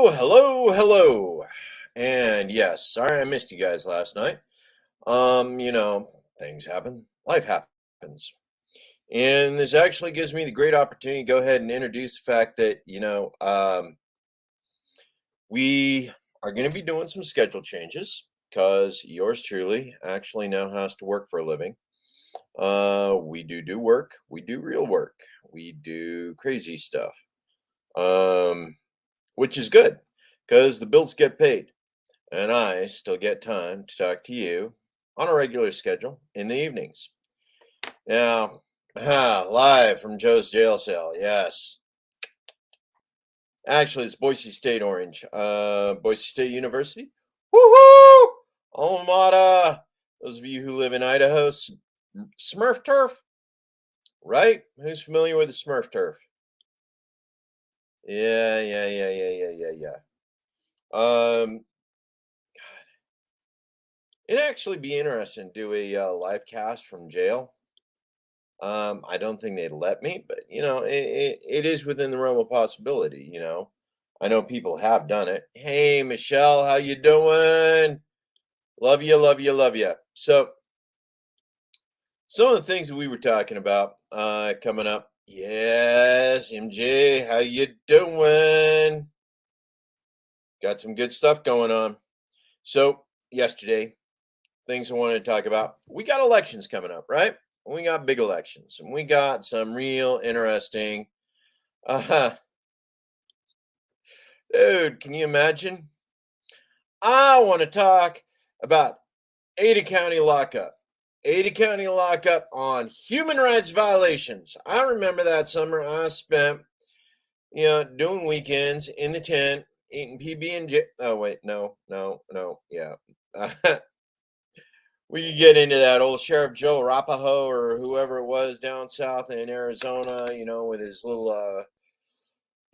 Hello. And yes, sorry I missed you guys last night. Things happen. Life happens. And this actually gives me the great opportunity to go ahead and introduce the fact that, we are going to be doing some schedule changes because yours truly actually now has to work for a living. We do work. We do real work. We do crazy stuff. Um, which is good because the bills get paid. And I still get time to talk to you on a regular schedule in the evenings. Now, live from Joe's jail cell. Yes, actually, it's Boise State Orange, Boise State University. Woohoo! Alma mater. Those of you who live in Idaho, Smurf turf, right? Who's familiar with the Smurf turf? Yeah. Um, It'd actually be interesting to do a live cast from jail. I don't think they'd let me, but it is within the realm of possibility. I know people have done it. Hey, Michelle, how you doing? Love you. So, some of the things that we were talking about coming up. Yes, MJ, how you doing? Got some good stuff going on. So, yesterday, things I wanted to talk about. We got elections coming up, right? We got big elections, and we got some real interesting. Uh, Dude, can you imagine? I want to talk about Ada County lockup. Ada County lockup on human rights violations. I remember that summer I spent, doing weekends in the tent, eating PB and J. Oh wait, no, yeah. We could get into that old Sheriff Joe Rapaho or whoever it was down south in Arizona, with his little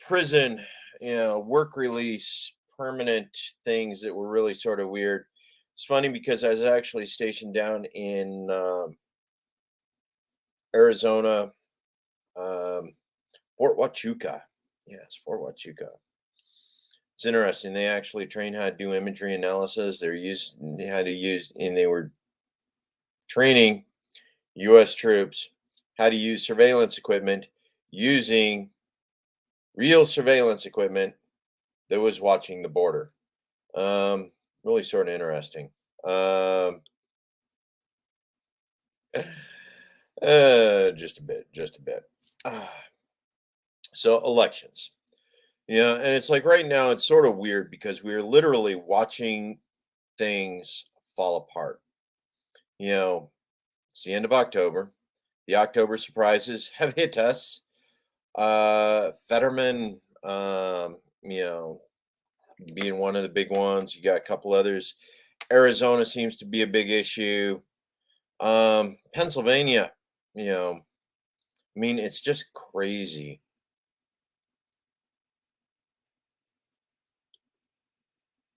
prison, work release, permanent things that were really sort of weird. It's funny because I was actually stationed down in Arizona, um, Fort Huachuca. Yes, Fort Huachuca. It's interesting. They actually trained how to do imagery analysis. And they were training U.S. troops how to use surveillance equipment using real surveillance equipment that was watching the border. Really sort of interesting. Um, just a bit. Ah, so elections, and it's like right now it's sort of weird because we're literally watching things fall apart. It's the end of October. The October surprises have hit us. Fetterman, being one of the big ones. You got a couple others. Arizona seems to be a big issue. Pennsylvania, it's just crazy.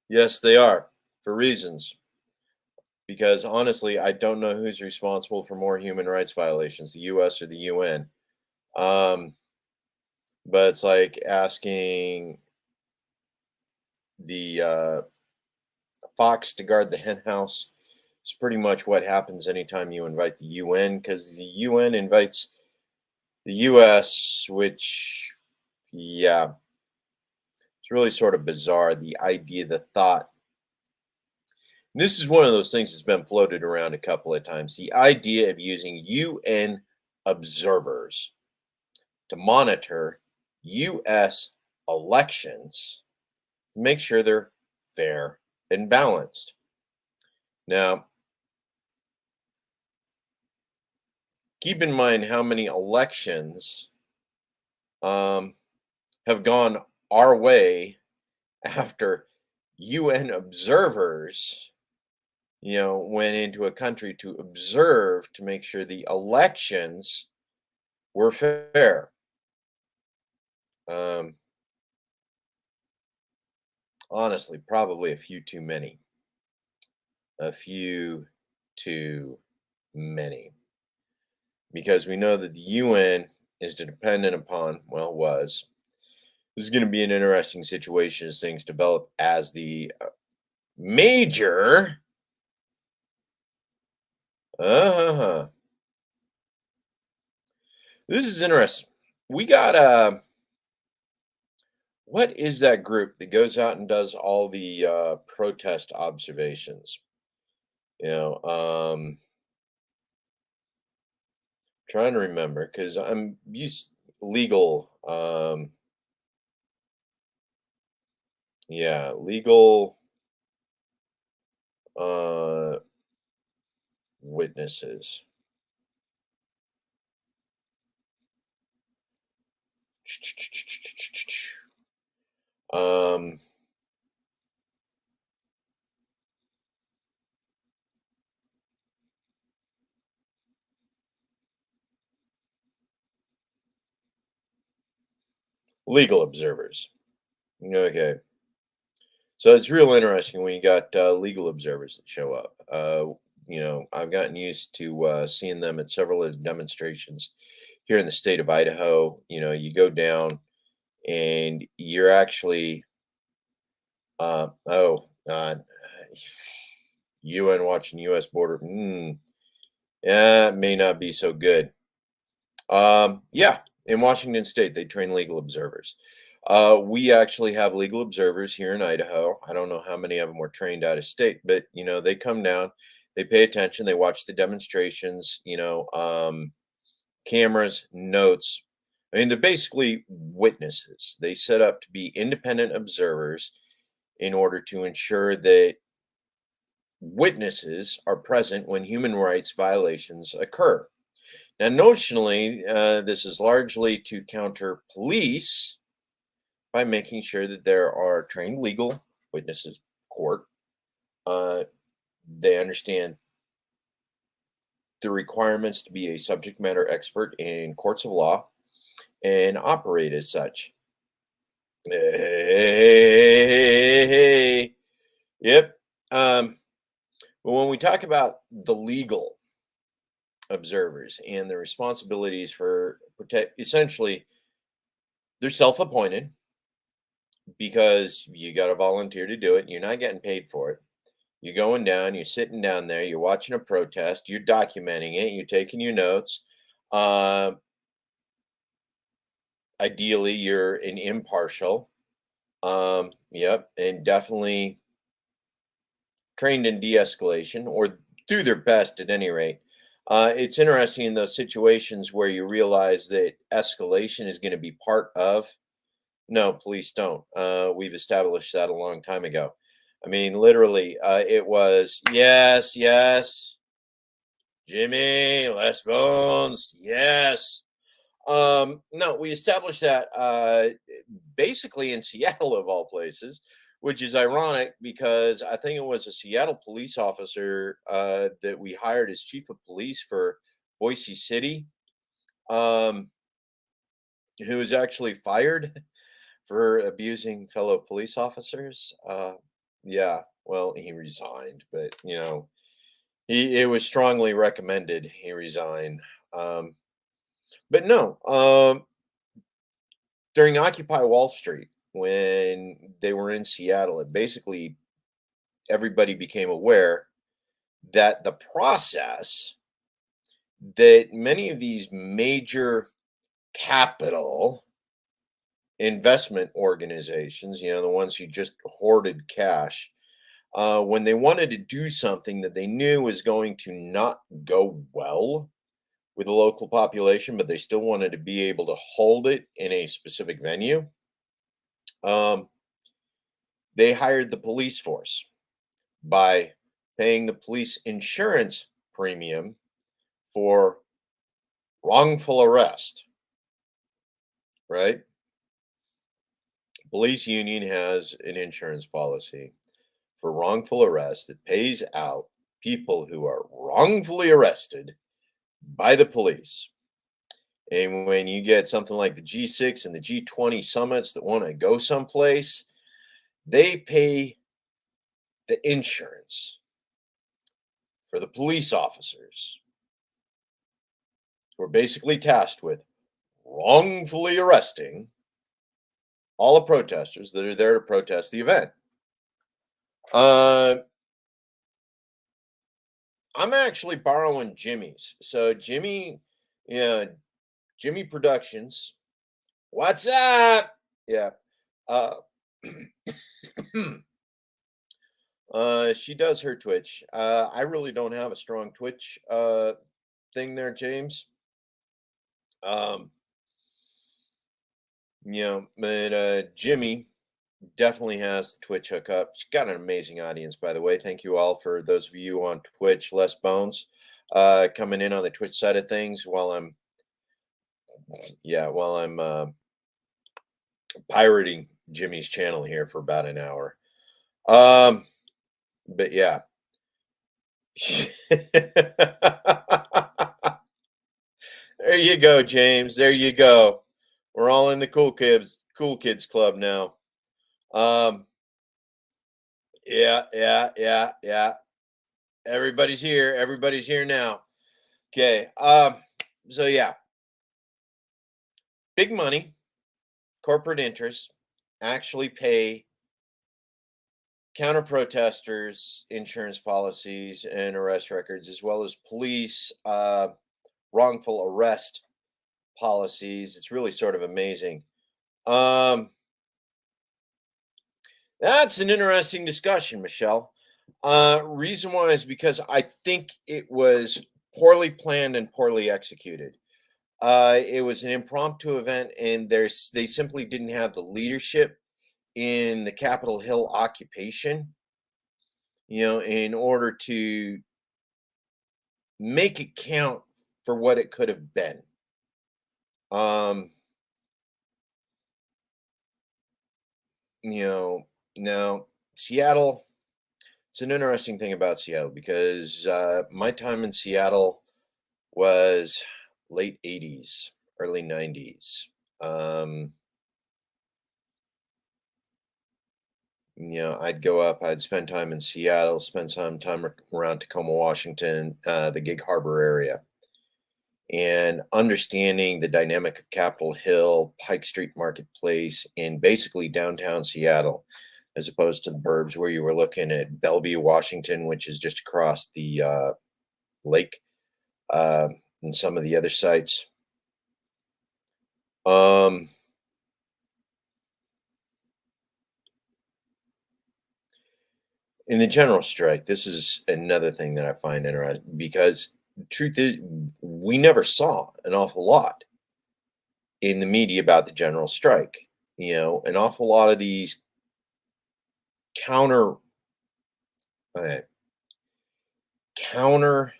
Yes, they are for reasons. Because honestly, I don't know who's responsible for more human rights violations, the U.S. or the UN. Um, but it's like asking the fox to guard the hen house. It's pretty much what happens anytime you invite the UN, because the UN invites the US, which, yeah, it's really sort of bizarre. The idea, the thought. This is one of those things that's been floated around a couple of times. The idea of using UN observers to monitor US elections, make sure they're fair and balanced. Now, keep in mind how many elections um, have gone our way after UN observers, went into a country to observe to make sure the elections were fair. Um, Honestly, probably a few too many. A few too many. Because we know that the UN is dependent upon, well, was This is going to be an interesting situation as things develop as the major. Uh-huh. This is interesting. We got what is that group that goes out and does all the protest observations? You know, trying to remember because I'm used legal. Yeah, legal uh witnesses. Um, legal observers. Okay. So it's real interesting when you got legal observers that show up. I've gotten used to seeing them at several of the demonstrations here in the state of Idaho. You go down and you're actually, oh, God, UN watching US border. Yeah, it may not be so good. Yeah, in Washington State, they train legal observers. We actually have legal observers here in Idaho. I don't know how many of them were trained out of state, but they come down, they pay attention, they watch the demonstrations. Cameras, notes. I mean, they're basically witnesses. They set up to be independent observers in order to ensure that witnesses are present when human rights violations occur. Now, notionally, this is largely to counter police by making sure that there are trained legal witnesses, court. Uh, they understand the requirements to be a subject matter expert in courts of law and operate as such. Hey. Yep. But when we talk about the legal observers and the responsibilities for protect, essentially, they're self-appointed because you got to volunteer to do it. You're not getting paid for it. You're going down, you're sitting down there, you're watching a protest, you're documenting it, you're taking your notes. Uh, Ideally, you're an impartial. Yep, and definitely trained in de-escalation or do their best at any rate. It's interesting in those situations where you realize that escalation is going to be part of. No, police don't. We've established that a long time ago. I mean, literally, it was yes, yes, Jimmy, less bones, yes. No, we established that basically in Seattle, of all places, which is ironic because I think it was a Seattle police officer that we hired as chief of police for Boise City, um, who was actually fired for abusing fellow police officers. Yeah, well, he resigned, but it was strongly recommended he resign. Um, but no, during Occupy Wall Street, when they were in Seattle, it basically everybody became aware that the process that many of these major capital investment organizations, the ones who just hoarded cash, when they wanted to do something that they knew was going to not go well with the local population, but they still wanted to be able to hold it in a specific venue, um, they hired the police force by paying the police insurance premium for wrongful arrest, right? Police union has an insurance policy for wrongful arrest that pays out people who are wrongfully arrested by the police. And when you get something like the G6 and the G20 summits that want to go someplace, they pay the insurance for the police officers who are basically tasked with wrongfully arresting all the protesters that are there to protest the event. Uh, I'm actually borrowing Jimmy's. So Jimmy, yeah, Jimmy Productions. What's up? Yeah. Uh, she does her Twitch. I really don't have a strong Twitch thing there, James. Um, but Jimmy definitely has the Twitch hookup. She's got an amazing audience, by the way. Thank you all for those of you on Twitch, Les Bones, coming in on the Twitch side of things while I'm pirating Jimmy's channel here for about an hour. But yeah. There you go, James. There you go. We're all in the cool kids club now. Um, yeah. Everybody's here. Everybody's here now. Okay. So yeah, big money, corporate interests actually pay counter protesters insurance policies and arrest records, as well as police wrongful arrest policies. It's really sort of amazing. Um, that's an interesting discussion, Michelle. Reason why is because I think it was poorly planned and poorly executed. It was an impromptu event, and they simply didn't have the leadership in the Capitol Hill occupation, in order to make it count for what it could have been. Um, now Seattle, it's an interesting thing about Seattle because my time in Seattle was late 80s, early 90s. Um, I'd go up, I'd spend time in Seattle, spend some time around Tacoma, Washington, the Gig Harbor area, and understanding the dynamic of Capitol Hill, Pike Street Marketplace, and basically downtown Seattle, as opposed to the burbs where you were looking at Bellevue, Washington, which is just across the lake, uh, and some of the other sites. Um, in the general strike, this is another thing that I find interesting because truth is, we never saw an awful lot in the media about the general strike. An awful lot of these counter uh, counter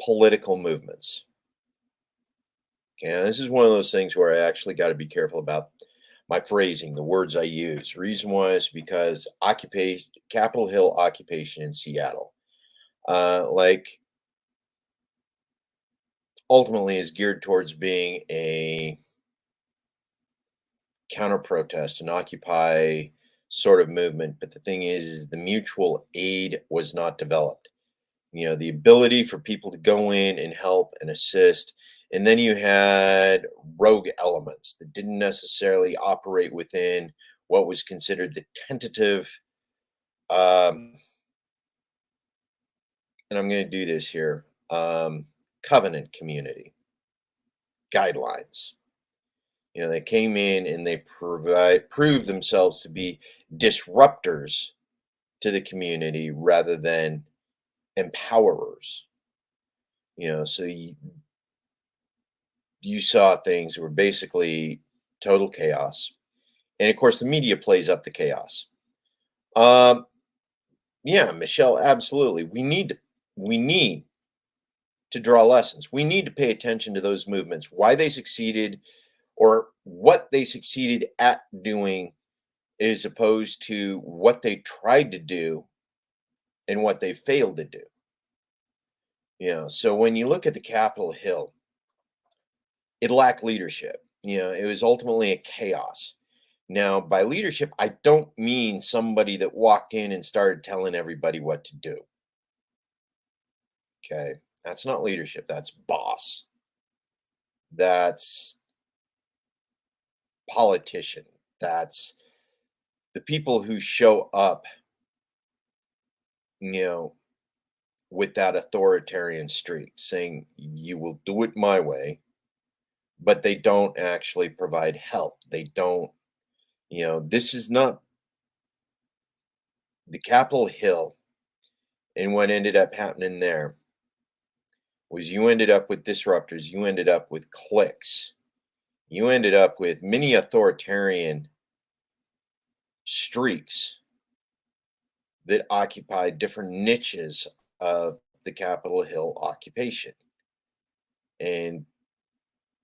political movements. Okay, now this is one of those things where I actually got to be careful about my phrasing, the words I use. Reason why is because occupation, Capitol Hill occupation in Seattle, like ultimately is geared towards being a counter protest and occupy sort of movement. But the thing is the mutual aid was not developed. The ability for people to go in and help and assist. And then you had rogue elements that didn't necessarily operate within what was considered the tentative, um, and I'm going to do this here, covenant community guidelines. They came in and they proved themselves to be disruptors to the community rather than empowerers. So you saw things that were basically total chaos, and of course, the media plays up the chaos. Um, yeah, Michelle, absolutely. We need to draw lessons. We need to pay attention to those movements, why they succeeded, or what they succeeded at doing as opposed to what they tried to do and what they failed to do. So when you look at the Capitol Hill, it lacked leadership. It was ultimately a chaos. Now, by leadership, I don't mean somebody that walked in and started telling everybody what to do. Okay. That's not leadership. That's boss. That's politician. That's the people who show up, you know, with that authoritarian streak, saying, "You will do it my way," but they don't actually provide help. They don't, this is not the Capitol Hill, and what ended up happening there was you ended up with disruptors, you ended up with cliques, you ended up with many authoritarian streaks that occupied different niches of the Capitol Hill occupation. And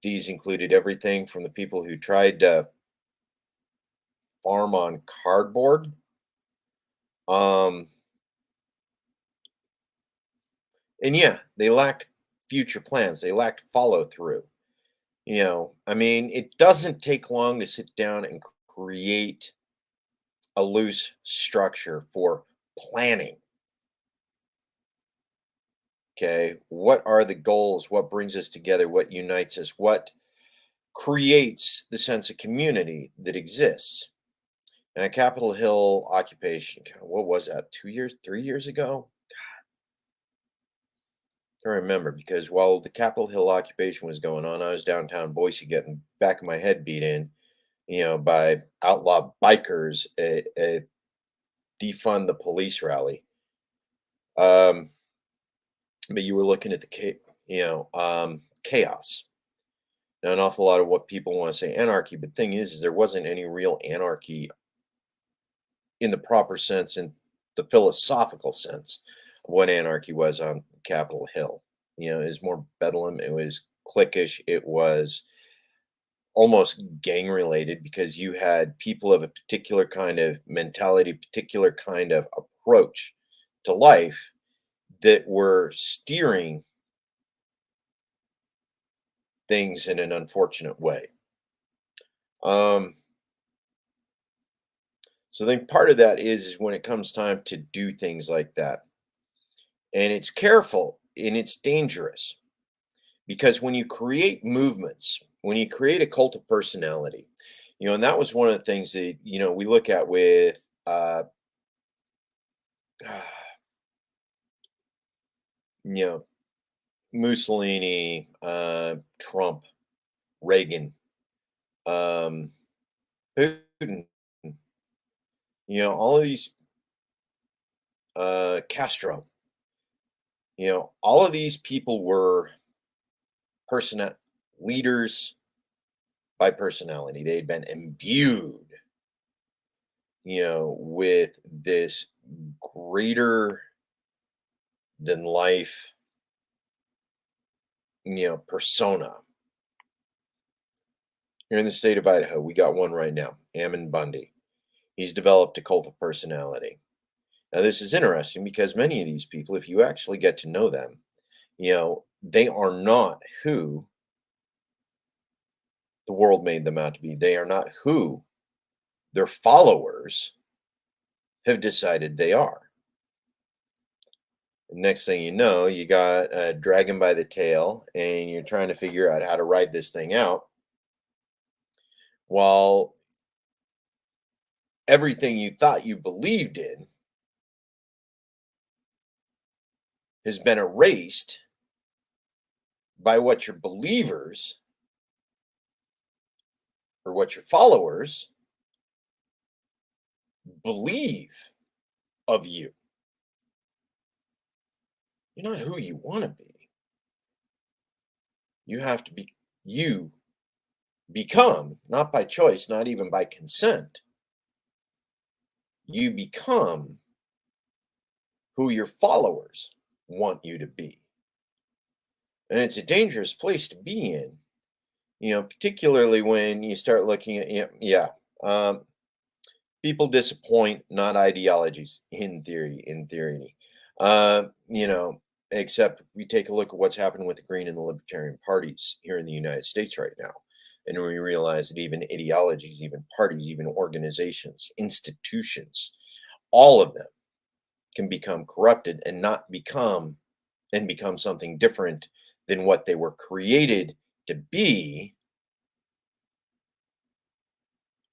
these included everything from the people who tried to farm on cardboard. Um, and yeah, they lacked future plans. They lacked follow through. I mean, it doesn't take long to sit down and create a loose structure for planning. Okay. What are the goals? What brings us together? What unites us? What creates the sense of community that exists? And Capitol Hill occupation, God, what was that? 2 years, 3 years ago? I remember because while the Capitol Hill occupation was going on, I was downtown Boise getting back of my head beat in, by outlaw bikers at a defund the police rally. Um, but you were looking at the chaos. Now, an awful lot of what people want to say anarchy, but thing is there wasn't any real anarchy in the proper sense, in the philosophical sense of what anarchy was on Capitol Hill. It was more bedlam. It was cliquish. It was almost gang related because you had people of a particular kind of mentality, particular kind of approach to life that were steering things in an unfortunate way. Um, so then part of that is when it comes time to do things like that, and it's careful and it's dangerous because when you create movements, when you create a cult of personality, and that was one of the things that we look at with you know Mussolini, Trump, Reagan, um, Putin, all of these, Castro, all of these people were person leaders by personality. They had been imbued, with this greater than life, persona. Here in the state of Idaho, we got one right now, Ammon Bundy. He's developed a cult of personality. Now, this is interesting because many of these people, if you actually get to know them, they are not who the world made them out to be. They are not who their followers have decided they are. Next thing you know, you got a dragon by the tail and you're trying to figure out how to ride this thing out while everything you thought you believed in has been erased by what your believers or what your followers believe of you. You're not who you want to be. You have to be, you become, not by choice, not even by consent, you become who your followers want you to be. And it's a dangerous place to be in, particularly when you start looking at, um, people disappoint, not ideologies, in theory. Uh, you know, except we take a look at what's happening with the Green and the Libertarian parties here in the United States right now. And we realize that even ideologies, even parties, even organizations, institutions, all of them can become corrupted and not become and become something different than what they were created to be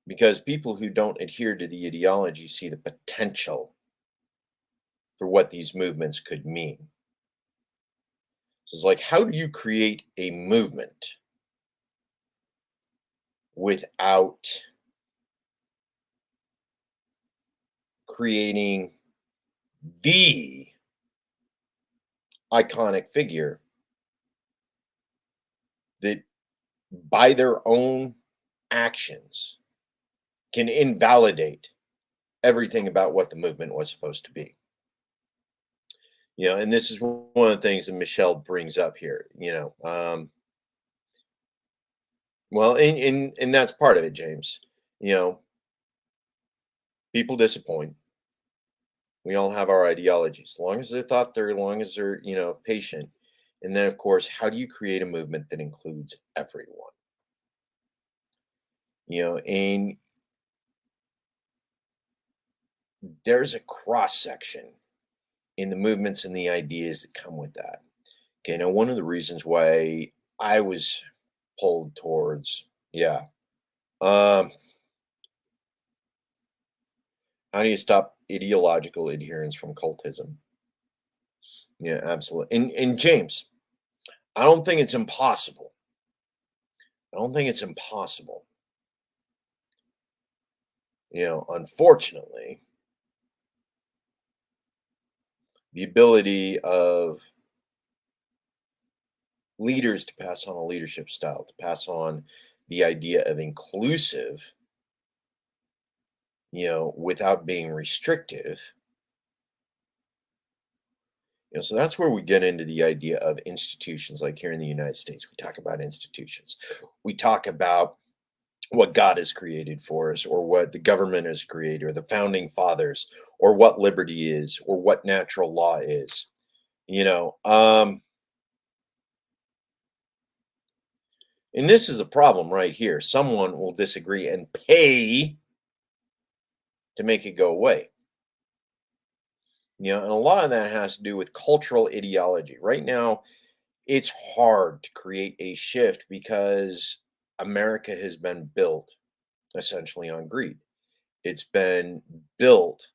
because people who don't adhere to the ideology see the potential for what these movements could mean. So it's like, how do you create a movement without creating the iconic figure that, by their own actions, can invalidate everything about what the movement was supposed to be? And this is one of the things that Michelle brings up here. Well, and that's part of it, James. You know, people disappoint. We all have our ideologies, as long as they're thought through, as long as they're patient. And then, of course, how do you create a movement that includes everyone? And there's a cross section in the movements and the ideas that come with that. Okay, now one of the reasons why I was pulled towards, yeah, um, how do you stop ideological adherence from cultism? Yeah, absolutely. And James, I don't think it's impossible. I don't think it's impossible. Unfortunately, the ability of leaders to pass on a leadership style, to pass on the idea of inclusive, without being restrictive. So that's where we get into the idea of institutions. Like here in the United States, we talk about institutions. We talk about what God has created for us, or what the government has created, or the founding fathers, or what liberty is, or what natural law is. You know, um, and this is a problem right here. Someone will disagree and pay to make it go away. And a lot of that has to do with cultural ideology. Right now, it's hard to create a shift because America has been built essentially on greed. It's been built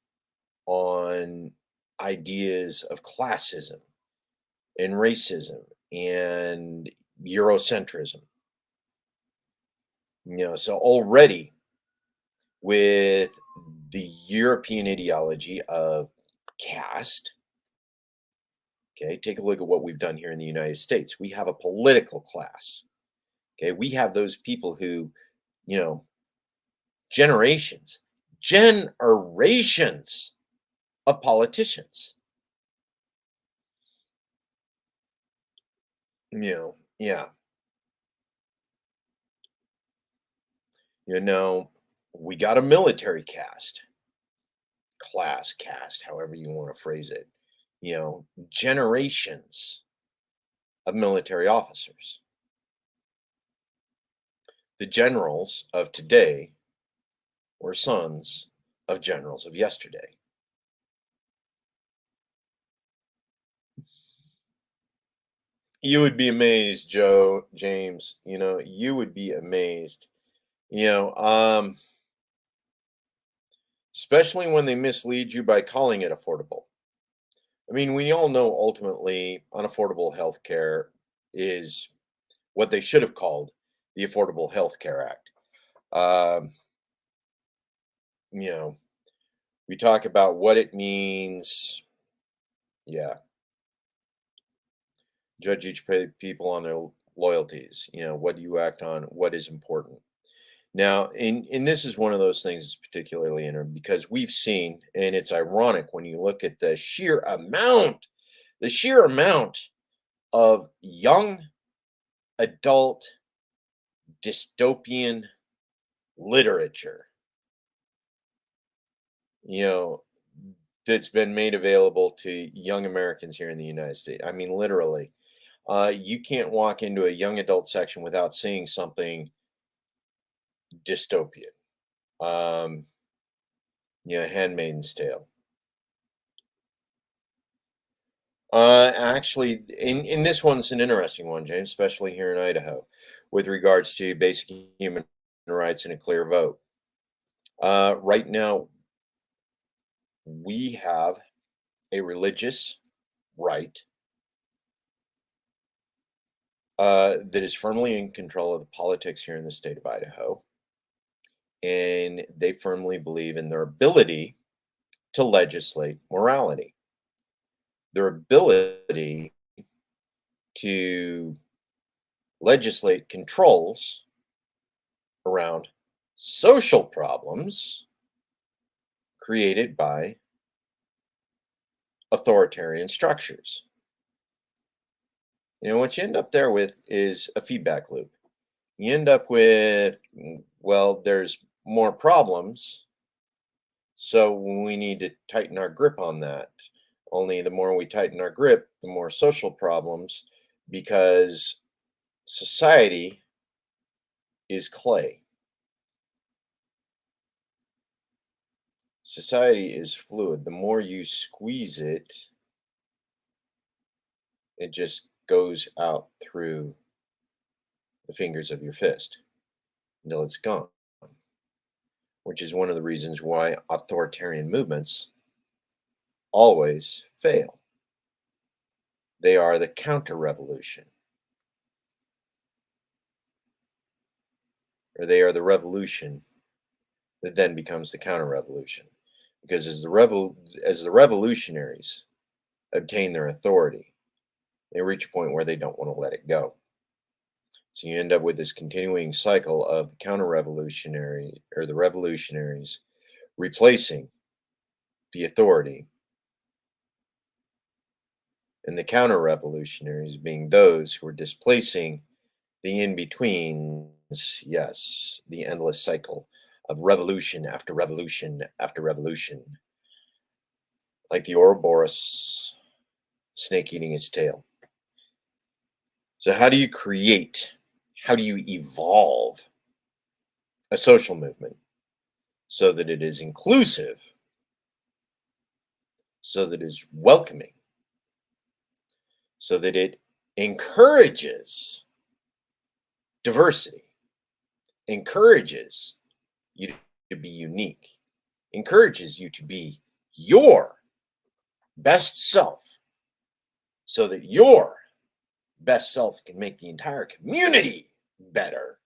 on ideas of classism and racism and Eurocentrism. So already with the European ideology of caste, okay, take a look at what we've done here in the United States. We have a political class. Okay, we have those people who, you know, generations, generations of politicians. Yeah. You know, we got a military caste, class caste, however you want to phrase it. Generations of military officers. The generals of today were sons of generals of yesterday. You would be amazed, Joe, James. You would be amazed. You know, um, Especially when they mislead you by calling it affordable. I mean, we all know ultimately unaffordable health care is what they should have called the Affordable Health Care Act. Um, you know, we talk about what it means. Yeah, judge each people on their loyalties. What do you act on? What is important? Now, and this is one of those things that's particularly interesting because we've seen, and it's ironic when you look at the sheer amount of young adult dystopian literature, you know, that's been made available to young Americans here in the United States. I mean, literally, you can't walk into a young adult section without seeing something dystopian. Um, Handmaid's Tale. Actually, in this one's an interesting one, James, especially here in Idaho, with regards to basic human rights and a clear vote. Right now, we have a religious right that is firmly in control of the politics here in the state of Idaho, and they firmly believe in their ability to legislate morality, their ability to legislate controls around social problems created by authoritarian structures. What you end up there with is a feedback loop. You end up with, well, there's more problems, so we need to tighten our grip on that. Only the more we tighten our grip, the more social problems, because society is clay. Society is fluid. The more you squeeze it, it just goes out through the fingers of your fist until it's gone, which is one of the reasons why authoritarian movements always fail. They are the counter revolution, or they are the revolution that then becomes the counter revolution. Because as the revolutionaries obtain their authority, they reach a point where they don't want to let it go. So you end up with this continuing cycle of counter revolutionary or the revolutionaries replacing the authority, and the counter revolutionaries being those who are displacing the in betweens. Yes, the endless cycle of revolution after revolution after revolution, like the Ouroboros snake eating its tail. So, how do you evolve a social movement so that it is inclusive, so that it is welcoming, so that it encourages diversity, encourages you to be unique, encourages you to be your best self, so that your best self can make the entire community better?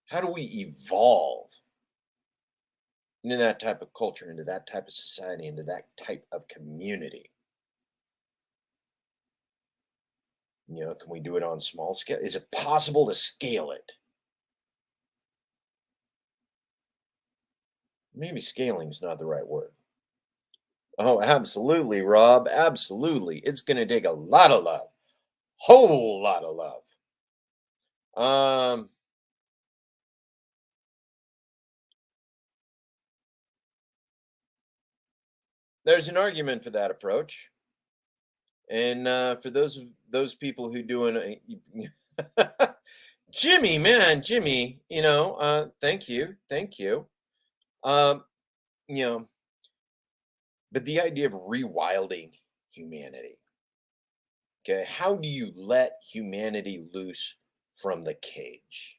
How do we evolve into that type of culture, into that type of society, into that type of community? Can we do it on small scale? Is it possible to scale it? Maybe scaling is not the right word. Oh, absolutely, Rob. Absolutely. It's going to take a lot of love, whole lot of love. Um, there's an argument for that approach, and for those people who doing Jimmy, man, Jimmy, thank you, thank you. Um, you know, but the idea of rewilding humanity. Okay, how do you let humanity loose from the cage?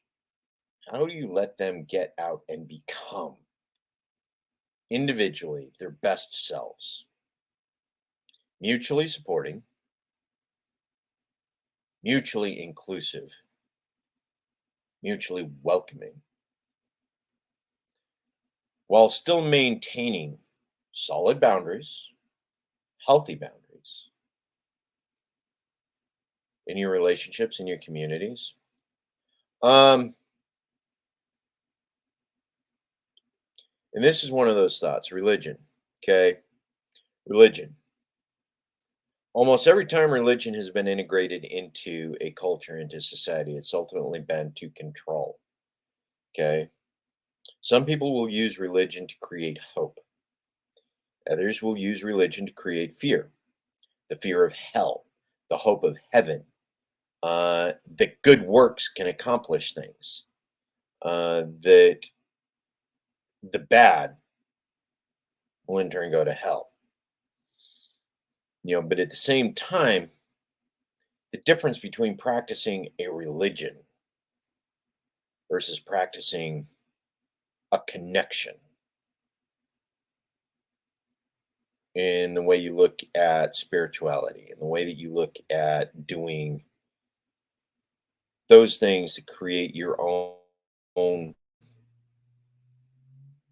How do you let them get out and become individually their best selves? Mutually supporting, mutually inclusive, mutually welcoming, while still maintaining solid boundaries, healthy boundaries in your relationships, in your communities. Um, and this is one of those thoughts, religion. Okay, religion. Almost every time religion has been integrated into a culture, into society, it's ultimately been to control. Okay. Some people will use religion to create hope. Others will use religion to create fear, the fear of hell, the hope of heaven, that good works can accomplish things, that the bad will in turn go to hell. But at the same time, the difference between practicing a religion versus practicing a connection in the way you look at spirituality and the way that you look at doing those things to create your own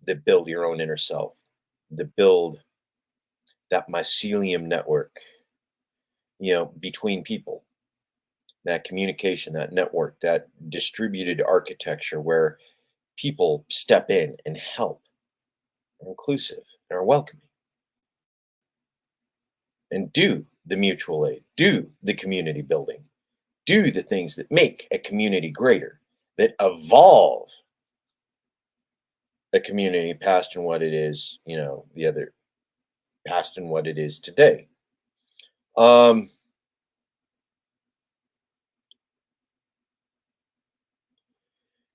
that build your own inner self, that build that mycelium network, between people, that communication, that network, that distributed architecture where people step in and help, are inclusive, and are welcoming, and do the mutual aid, do the community building, do the things that make a community greater, that evolve a community past and what it is, the other past and what it is today. Um,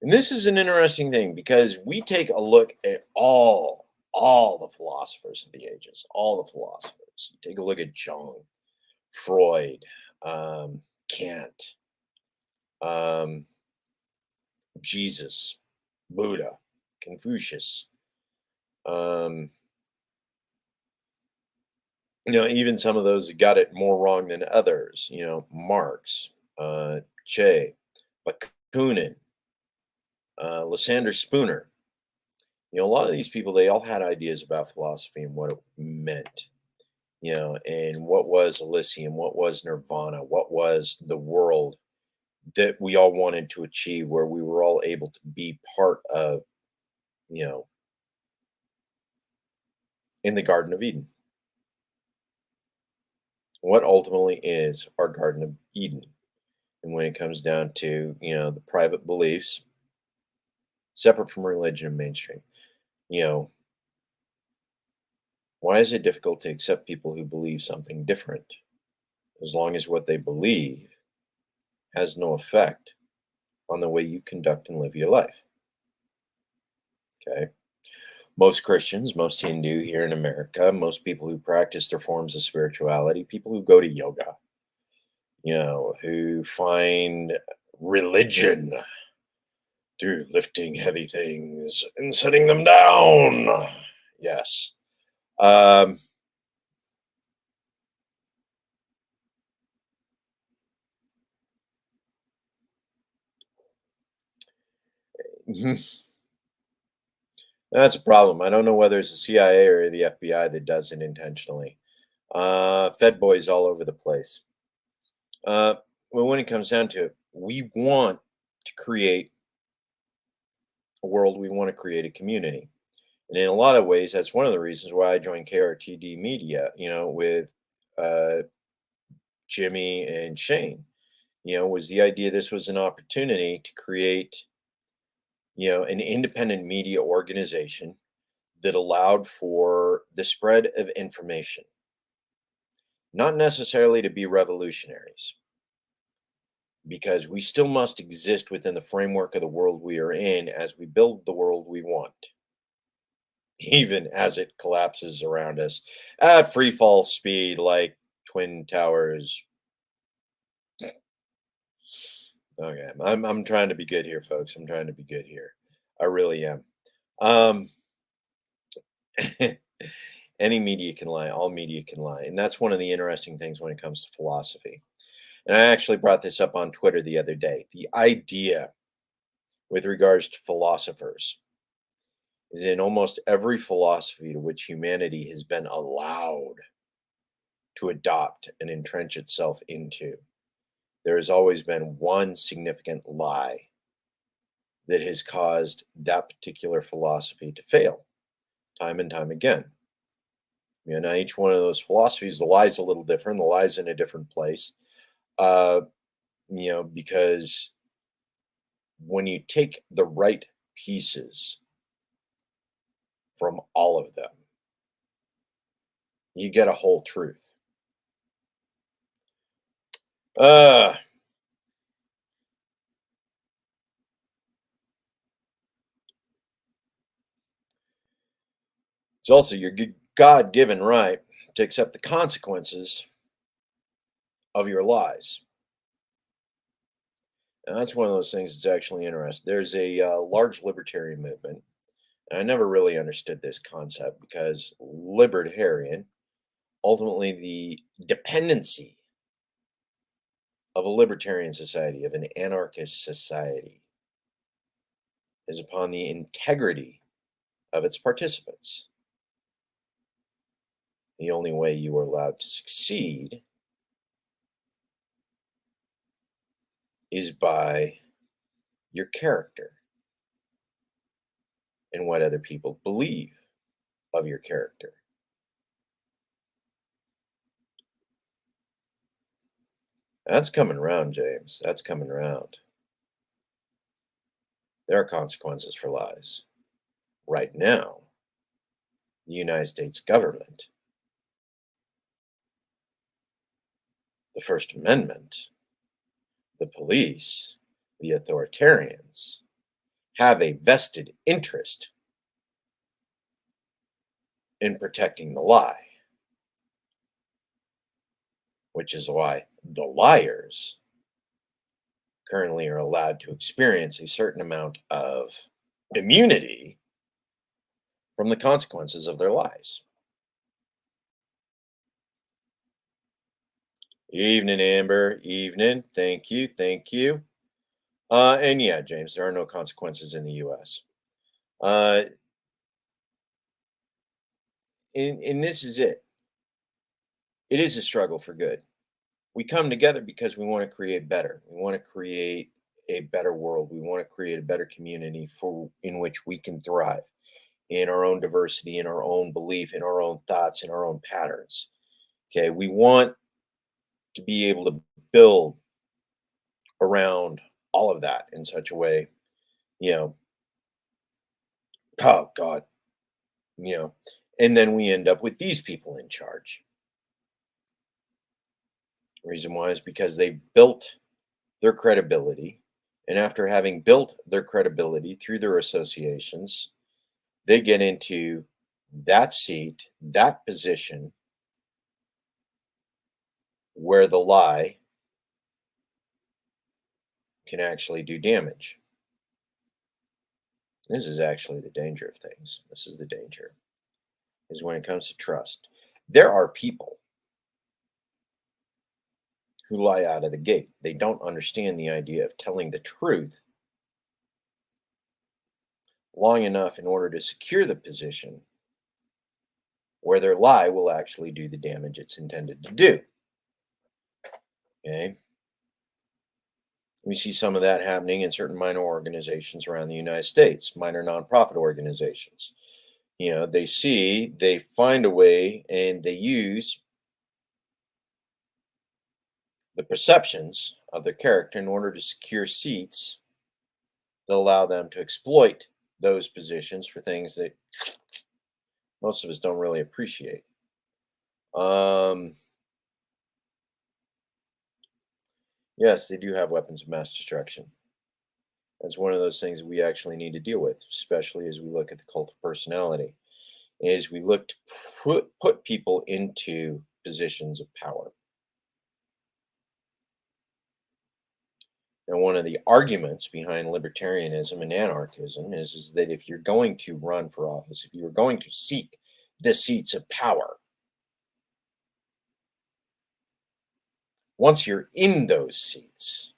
and this is an interesting thing because we take a look at all the philosophers of the ages, all the philosophers. You take a look at Jung, Freud, Kant, um, Jesus, Buddha, Confucius, um, even some of those that got it more wrong than others, Marx, Che, Bakunin, Lysander Spooner. A lot of these people, they all had ideas about philosophy and what it meant, and what was Elysium, what was Nirvana, what was the world that we all wanted to achieve, where we were all able to be part of, you know, in the Garden of Eden. What ultimately is our Garden of Eden? And when it comes down to, the private beliefs, separate from religion and mainstream, you know, why is it difficult to accept people who believe something different? As long as what they believe has no effect on the way you conduct and live your life. Okay. Most Christians, most Hindu here in America, most people who practice their forms of spirituality, people who go to yoga, who find religion through lifting heavy things and setting them down. Yes. Um, that's a problem. I don't know whether it's the CIA or the FBI that does it intentionally. Fed boys all over the place. Uh, well, when it comes down to it, we want to create a world, we want to create a community. And in a lot of ways, that's one of the reasons why I joined KRTD Media, with uh, Jimmy and Shane, was the idea this was an opportunity to create, an independent media organization that allowed for the spread of information, not necessarily to be revolutionaries, because we still must exist within the framework of the world we are in as we build the world we want, even as it collapses around us at free fall speed, like Twin Towers. Okay, I'm trying to be good here, folks. I'm trying to be good here. I really am. Um, any media can lie. All media can lie, and that's one of the interesting things when it comes to philosophy. And I actually brought this up on Twitter the other day. The idea with regards to philosophers is in almost every philosophy to which humanity has been allowed to adopt and entrench itself into, there has always been one significant lie that has caused that particular philosophy to fail time and time again. Now each one of those philosophies, the lie's a little different, the lie's in a different place. Uh, because when you take the right pieces from all of them, you get a whole truth. Uh, it's also your God given right to accept the consequences of your lies. And that's one of those things that's actually interesting. There's a large libertarian movement. And I never really understood this concept because libertarian, ultimately, the dependency of a libertarian society, of an anarchist society, is upon the integrity of its participants. The only way you are allowed to succeed is by your character and what other people believe of your character. That's coming around, James. That's coming around. There are consequences for lies. Right now, the United States government, the First Amendment, the police, the authoritarians have a vested interest in protecting the lie, which is why the liars currently are allowed to experience a certain amount of immunity from the consequences of their lies. Evening, Amber. Evening. Thank you. Thank you. And yeah, James, there are no consequences in the U.S. Uh, and this is it. It is a struggle for good. We come together because we want to create better. We want to create a better world. We want to create a better community for in which we can thrive in our own diversity, in our own belief, in our own thoughts, in our own patterns. Okay, we want to be able to build around all of that in such a way, you know, oh God, you know, and then we end up with these people in charge. Reason why is because they built their credibility. And after having built their credibility through their associations, they get into that seat, that position where the lie can actually do damage. This is actually the danger of things. This is the danger, is when it comes to trust. There are people who lie out of the gate. They don't understand the idea of telling the truth long enough in order to secure the position where their lie will actually do the damage it's intended to do. Okay. We see some of that happening in certain minor organizations around the United States, minor nonprofit organizations. They find a way and they use the perceptions of their character in order to secure seats that allow them to exploit those positions for things that most of us don't really appreciate. Um, yes, they do have weapons of mass destruction. That's one of those things that we actually need to deal with, especially as we look at the cult of personality, is we look to put people into positions of power. And one of the arguments behind libertarianism and anarchism is that if you're going to run for office, if you are going to seek the seats of power, once you're in those seats,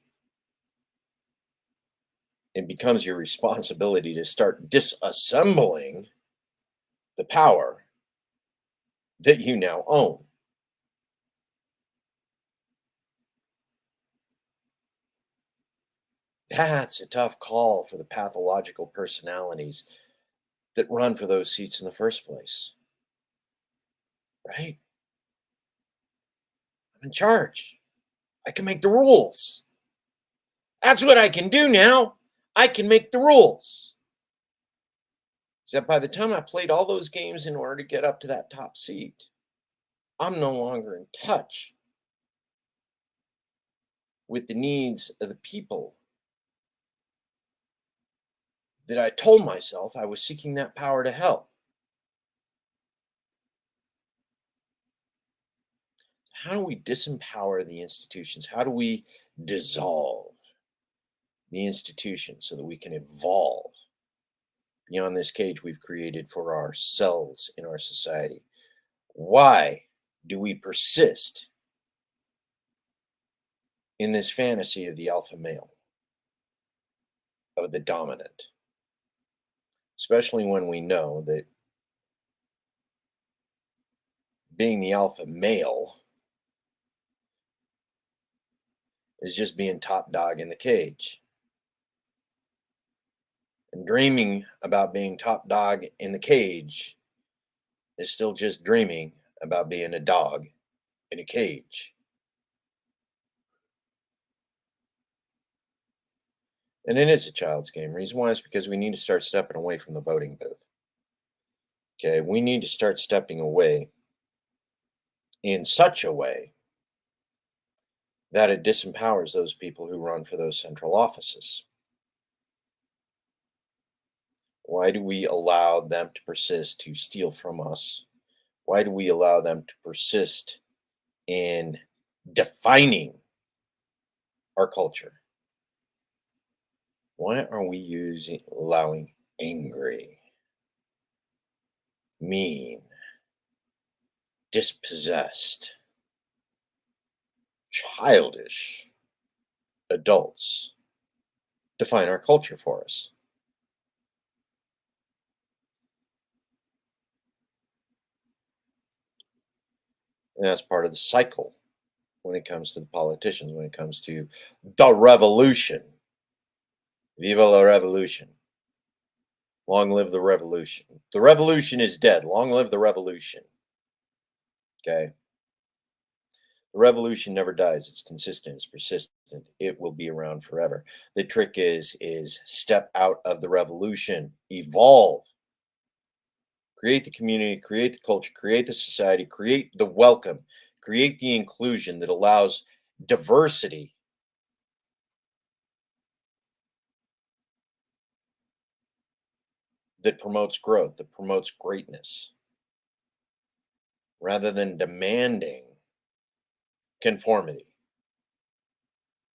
it becomes your responsibility to start disassembling the power that you now own. That's a tough call for the pathological personalities that run for those seats in the first place, right? I'm in charge. I can make the rules. That's what I can do now. I can make the rules. Except by the time I played all those games in order to get up to that top seat, I'm no longer in touch with the needs of the people that I told myself I was seeking that power to help. How do we disempower the institutions? How do we dissolve the institution so that we can evolve beyond this cage we've created for ourselves in our society? Why do we persist in this fantasy of the alpha male, of the dominant? Especially when we know that being the alpha male is just being top dog in the cage. And dreaming about being top dog in the cage is still just dreaming about being a dog in a cage. And it is a child's game. Reason why is because we need to start stepping away from the voting booth. Okay. We need to start stepping away in such a way that it disempowers those people who run for those central offices. Why do we allow them to persist to steal from us? Why do we allow them to persist in defining our culture? Why are we allowing angry, mean, dispossessed, childish adults define our culture for us? And that's part of the cycle when it comes to the politicians, when it comes to the revolution. Viva la revolution. Long live the revolution. The revolution is dead. Long live the revolution. Okay. The revolution never dies. It's consistent. It's persistent. It will be around forever. The trick is step out of the revolution, evolve, create the community, create the culture, create the society, create the welcome, create the inclusion that allows diversity, that promotes growth, that promotes greatness, rather than demanding conformity,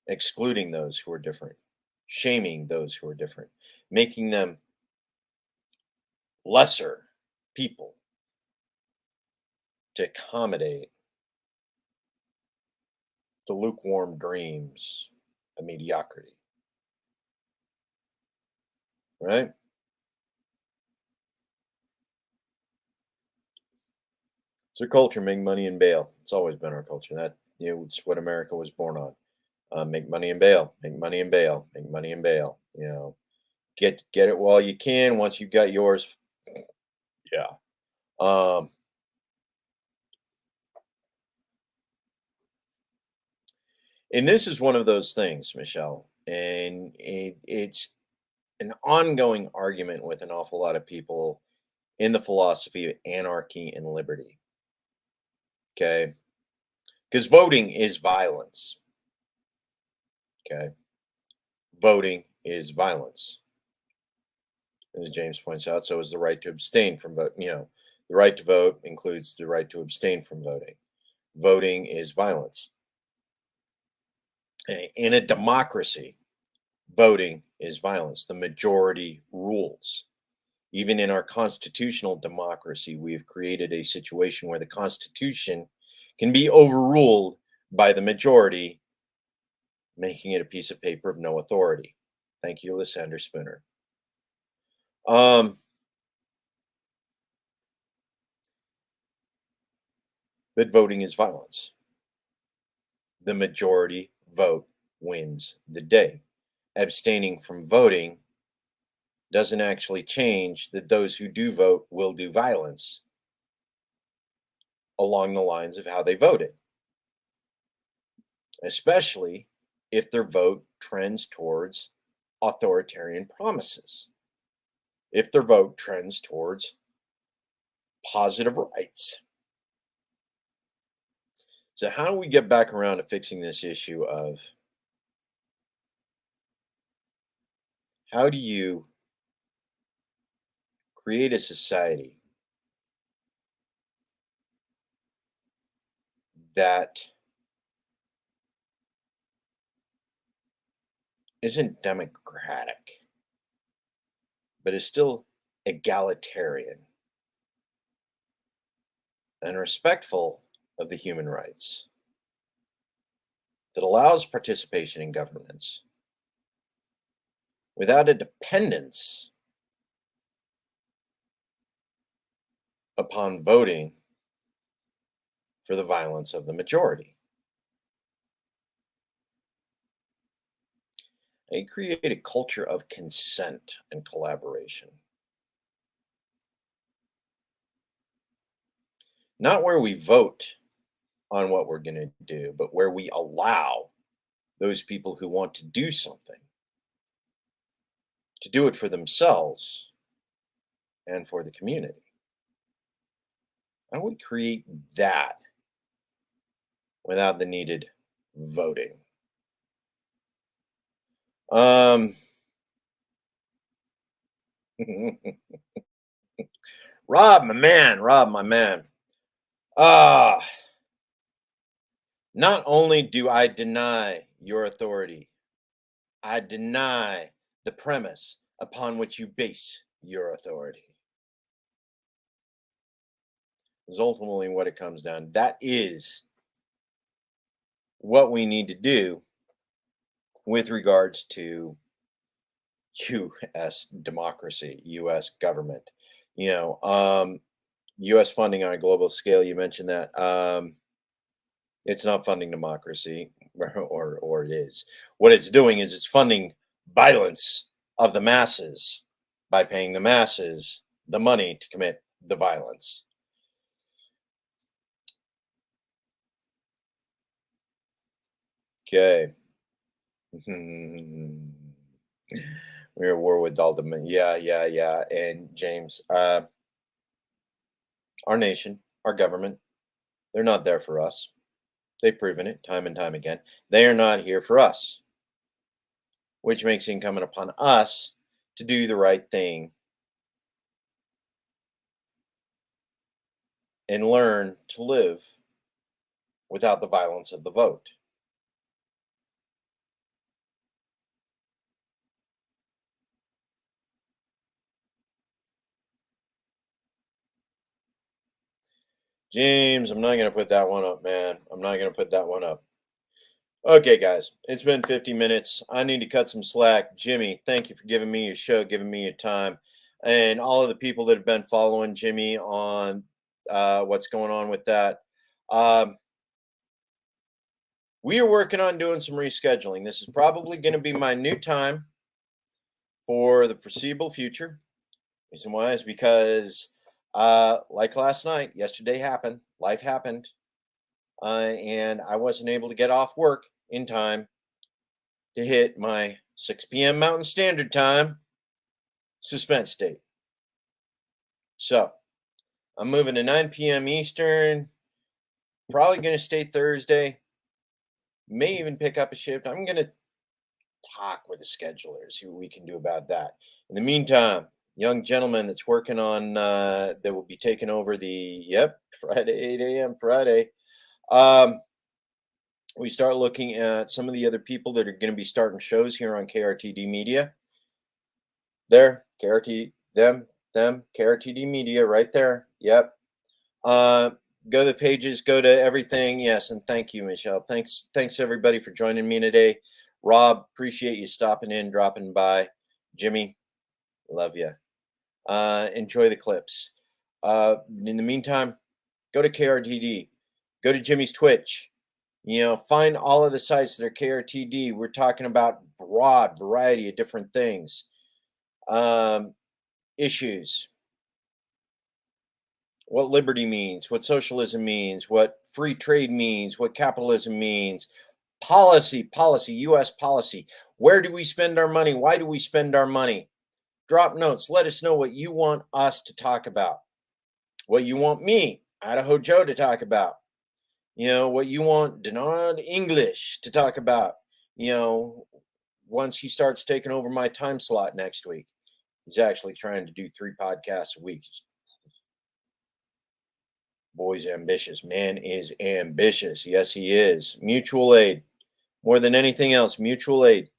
excluding those who are different, shaming those who are different, making them lesser people to accommodate the lukewarm dreams of mediocrity. Right? It's our culture, make money and bail. It's always been our culture. It's what America was born on. Make money and bail, make money and bail, make money and bail. Get it while you can. Once you've got yours, yeah. Um, and this is one of those things, Michelle, and it's an ongoing argument with an awful lot of people in the philosophy of anarchy and liberty. Okay, because voting is violence. Okay, voting is violence, as James points out. So is the right to abstain from vote. The right to vote includes the right to abstain from voting. Voting is violence. In a democracy, voting is violence. The majority rules. Even in our constitutional democracy, we've created a situation where the Constitution can be overruled by the majority, making it a piece of paper of no authority. Thank you, Lysander Spooner. But voting is violence. The majority vote wins the day. Abstaining from voting doesn't actually change that those who do vote will do violence along the lines of how they voted, especially if their vote trends towards authoritarian promises, if their vote trends towards positive rights. So, how do we get back around to fixing this issue of how do you create a society that isn't democratic, but is still egalitarian and respectful of the human rights, that allows participation in governance without a dependence upon voting for the violence of the majority. They create a culture of consent and collaboration, not where we vote on what we're going to do, but where we allow those people who want to do something to do it for themselves and for the community. I would create that without the needed voting. Um, Rob, my man. Ah, not only do I deny your authority, I deny the premise upon which you base your authority. Is ultimately what it comes down. That is what we need to do with regards to U.S. democracy, U.S. government. You know, U.S. funding on a global scale. You mentioned that. It's not funding democracy, or it is. What it's doing is it's funding violence of the masses by paying the masses the money to commit the violence. Okay. We're at war with Dalton. Yeah, yeah, yeah. And James, our nation, our government, they're not there for us. They've proven it time and time again. They are not here for us, which makes it incumbent upon us to do the right thing and learn to live without the violence of the vote. James, I'm not going to put that one up, man. I'm not going to put that one up. Okay, guys, it's been 50 minutes. I need to cut some slack. Jimmy, thank you for giving me your show, giving me your time. And all of the people that have been following Jimmy on what's going on with that. Um, we are working on doing some rescheduling. This is probably going to be my new time for the foreseeable future. Reason why is because, like last night, yesterday happened, life happened, and I wasn't able to get off work in time to hit my 6 p.m. Mountain Standard Time suspense date. So I'm moving to 9 p.m. Eastern. Probably going to stay Thursday. May even pick up a shift. I'm going to talk with the schedulers, see what we can do about that. In the meantime, young gentleman that's working on that will be taking over the Friday 8 a.m. Friday. We start looking at some of the other people that are going to be starting shows here on KRTD Media. There, KRT, them, KRTD Media, right there. Yep. Uh, go to the pages, go to everything. Yes, and thank you, Michelle. Thanks everybody for joining me today. Rob, appreciate you stopping in, dropping by. Jimmy, love you. Enjoy the clips. In the meantime, go to KRTD, go to Jimmy's Twitch. You know, find all of the sites that are KRTD. We're talking about broad variety of different things, issues, what liberty means, what socialism means, what free trade means, what capitalism means, policy, U.S. policy. Where do we spend our money? Why do we spend our money? Drop notes. Let us know what you want us to talk about, what you want me, Idaho Joe, to talk about. You know, what you want Denard English to talk about, you know, once he starts taking over my time slot next week. He's actually trying to do 3 podcasts a week. Boy's ambitious. Man is ambitious. Yes, he is. Mutual aid. More than anything else, mutual aid.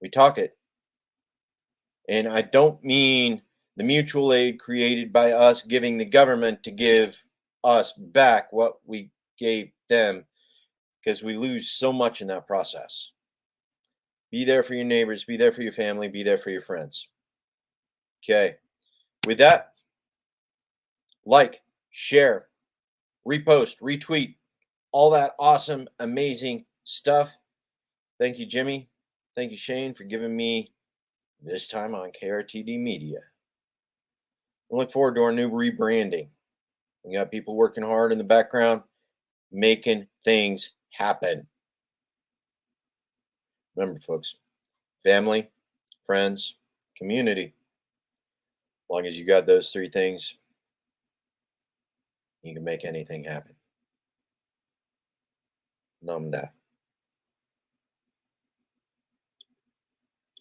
We talk it. And I don't mean the mutual aid created by us giving the government to give us back what we gave them, because we lose so much in that process. Be there for your neighbors, be there for your family, be there for your friends. Okay. With that, like, share, repost, retweet, all that awesome, amazing stuff. Thank you, Jimmy. Thank you, Shane, for giving me this time on KRTD Media. I look forward to our new rebranding. We got people working hard in the background, making things happen. Remember, folks, family, friends, community. As long as you got those three things, you can make anything happen. Namda.